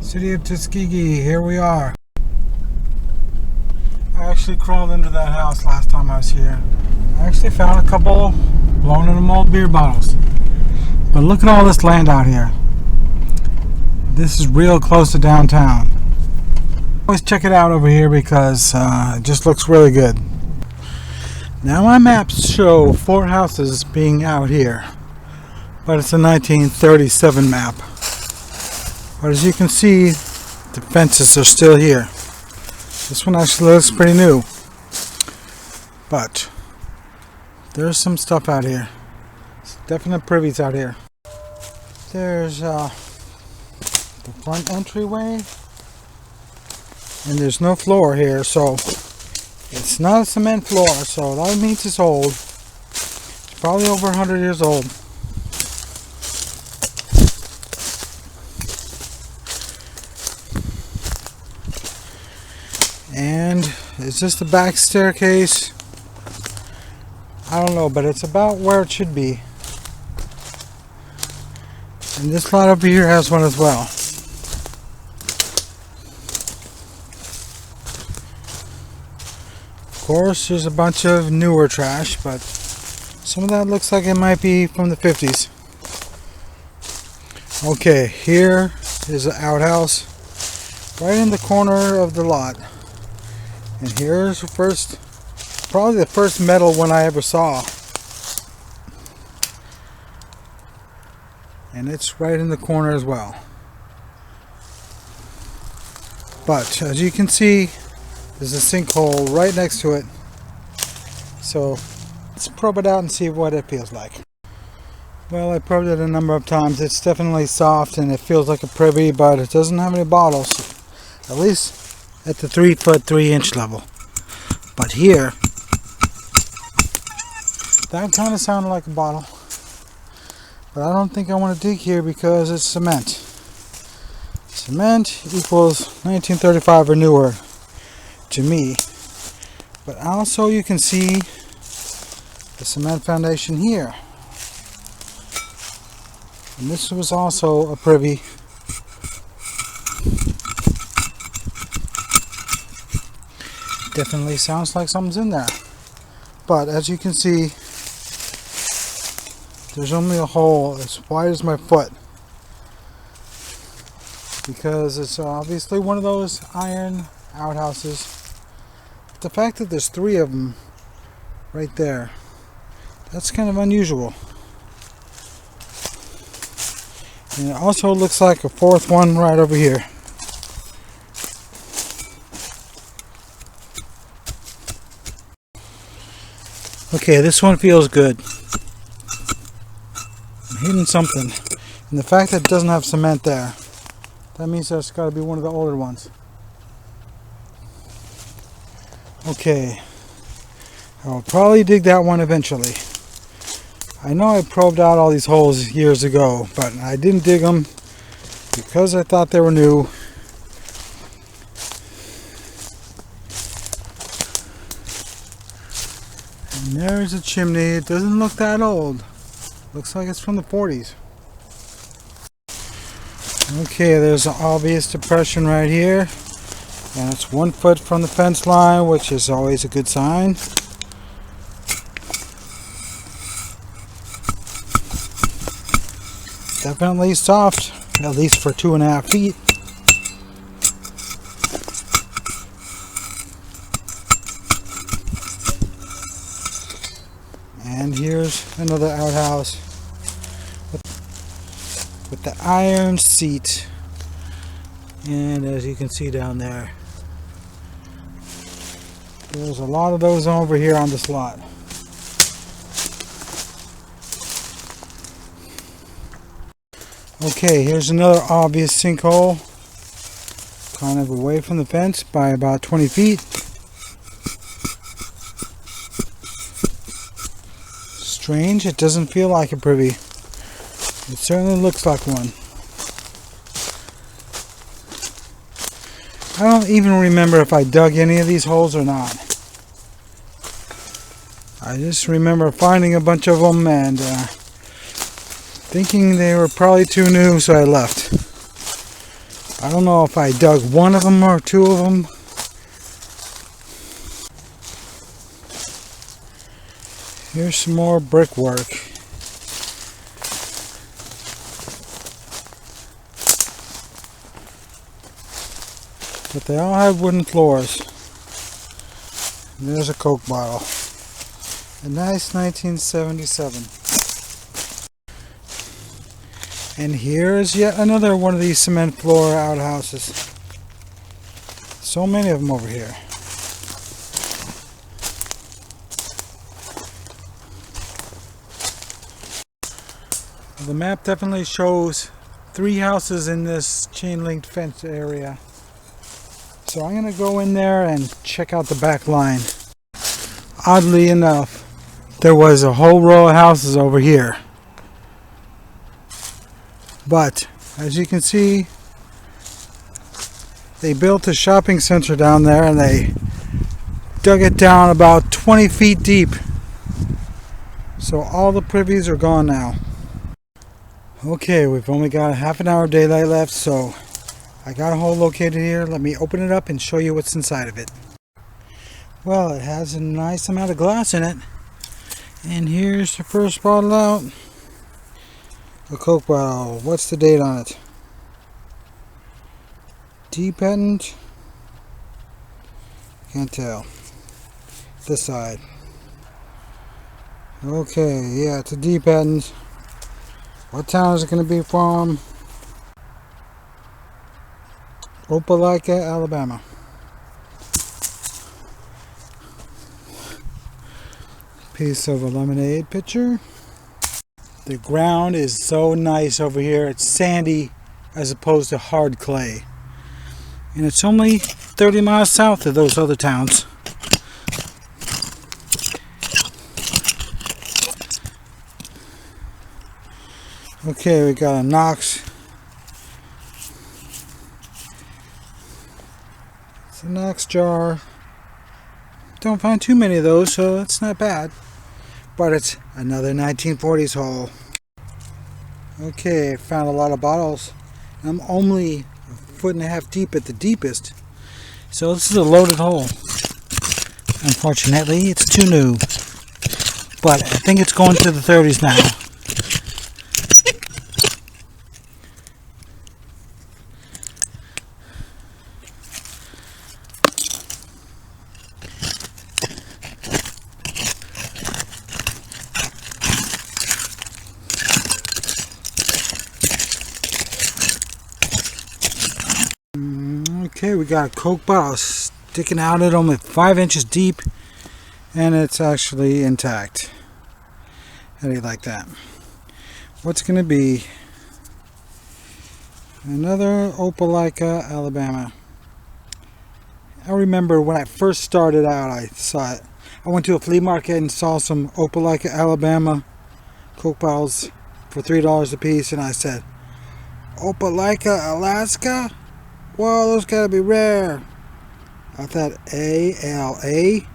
City of Tuskegee, here we are. I actually crawled into that house last time I was here. I actually found a couple blown in them old beer bottles. But look at all this land out here. This is real close to downtown. Always check it out over here because it just looks really good. Now my maps show 4 houses being out here, but it's a 1937 map. But as you can see, the fences are still here. This one actually looks pretty new, but there's some stuff out here. It's definite privies out here. There's the front entryway, and there's no floor here, so it's not a cement floor, so that means it's old. It's probably over 100 years old. And is this the back staircase? I don't know, but it's about where it should be. And this lot over here has one as well. Of course, there's a bunch of newer trash, but some of that looks like it might be from the 50s. Okay, here is an outhouse right in the corner of the lot. And here's the first, probably the first metal one I ever saw. And it's right in the corner as well. But as you can see, there's a sinkhole right next to it. So let's probe it out and see what it feels like. Well, I probed it a number of times. It's definitely soft and it feels like a privy, but it doesn't have any bottles. At least at the 3-foot 3-inch level. But here, that kind of sounded like a bottle. But I don't think I want to dig here because it's cement. Cement equals 1935 or newer to me. But also you can see the cement foundation here. And this was also a privy. Definitely sounds like something's in there. But as you can see, there's only a hole as wide as my foot. Because it's obviously one of those iron outhouses. But the fact that there's 3 of them right there, that's kind of unusual. And it also looks like a 4th one right over here. Okay, this one feels good. I'm hitting something. And the fact that it doesn't have cement there, that means that's got to be one of the older ones. Okay, I'll probably dig that one eventually. I know I probed out all these holes years ago, but I didn't dig them because I thought they were new. And there's a chimney. It doesn't look that old. Looks like it's from the 40s. Okay, there's an obvious depression right here. And it's 1 foot from the fence line, which is always a good sign. Definitely soft, at least for 2.5 feet. And here's another outhouse with the iron seat. And as you can see down there, there's a lot of those over here on this lot. Okay, here's another obvious sinkhole, kind of away from the fence by about 20 feet. Strange, it doesn't feel like a privy. It certainly looks like one. I don't even remember if I dug any of these holes or not. I just remember finding a bunch of them and thinking they were probably too new, so I left. I don't know if I dug one of them or two of them. Here's some more brickwork. But they all have wooden floors. And there's a Coke bottle. A nice 1977. And here's yet another one of these cement floor outhouses. So many of them over here. The map definitely shows 3 houses in this chain linked fence area. So I'm going to go in there and check out the back line. Oddly enough, there was a whole row of houses over here. But as you can see, they built a shopping center down there and they dug it down about 20 feet deep. So all the privies are gone now. Okay, we've only got half an hour of daylight left, so I got a hole located here. Let me open it up and show you what's inside of it. Well, it has a nice amount of glass in it. And here's the first bottle out. A Coke bottle. What's the date on it? D patent? Can't tell. This side. Okay, yeah, it's a D patent. What town is it going to be from? Opelika, Alabama. Piece of a lemonade pitcher. The ground is so nice over here. It's sandy as opposed to hard clay. And it's only 30 miles south of those other towns. Okay, we got a Knox. It's a Knox jar. Don't find too many of those, so it's not bad. But it's another 1940s hole. Okay, found a lot of bottles. I'm only a foot and a half deep at the deepest. So this is a loaded hole. Unfortunately, it's too new. But I think it's going to the 30s now. Okay, we got a Coke bottle sticking out at only 5 inches deep, and it's actually intact. How do you like that? What's going to be? Another Opelika, Alabama. I remember when I first started out, I saw it. I went to a flea market and saw some Opelika, Alabama Coke bottles for $3 a piece, and I said, Opelika, Alaska? Whoa, those gotta be rare. I thought A-L-A,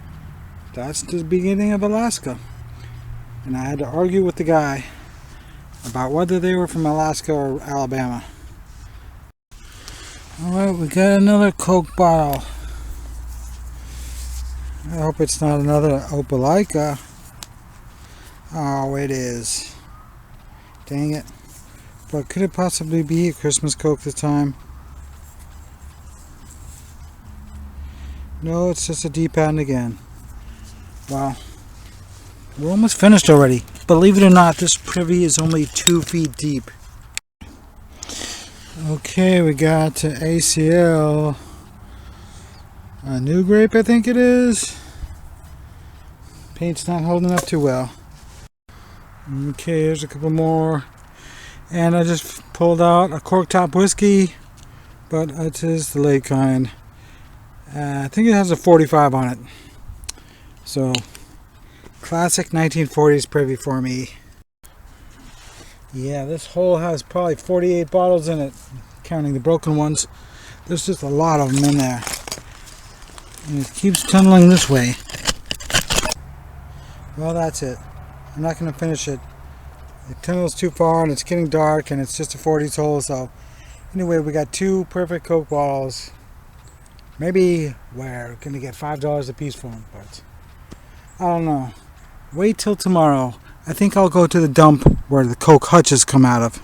that's the beginning of Alaska. And I had to argue with the guy about whether they were from Alaska or Alabama. Alright, we got another Coke bottle. I hope it's not another Opelika. Oh, it is. Dang it. But could it possibly be a Christmas Coke this time? No, it's just a D patent again. Wow. We're almost finished already. Believe it or not, this privy is only 2 feet deep. Okay, we got ACL. A new grape, I think it is. Paint's not holding up too well. Okay, here's a couple more. And I just pulled out a cork top whiskey, but it is the late kind. I think it has a 45 on it. So, classic 1940s privy for me. Yeah, this hole has probably 48 bottles in it, counting the broken ones. There's just a lot of them in there. And it keeps tunneling this way. Well, that's it. I'm not going to finish it. It tunnels too far and it's getting dark and it's just a 40s hole, so Anyway, we got 2 perfect Coke bottles. Maybe we're gonna get $5 a piece for them, but I don't know. Wait till tomorrow. I think I'll go to the dump where the Coke hutches come out of.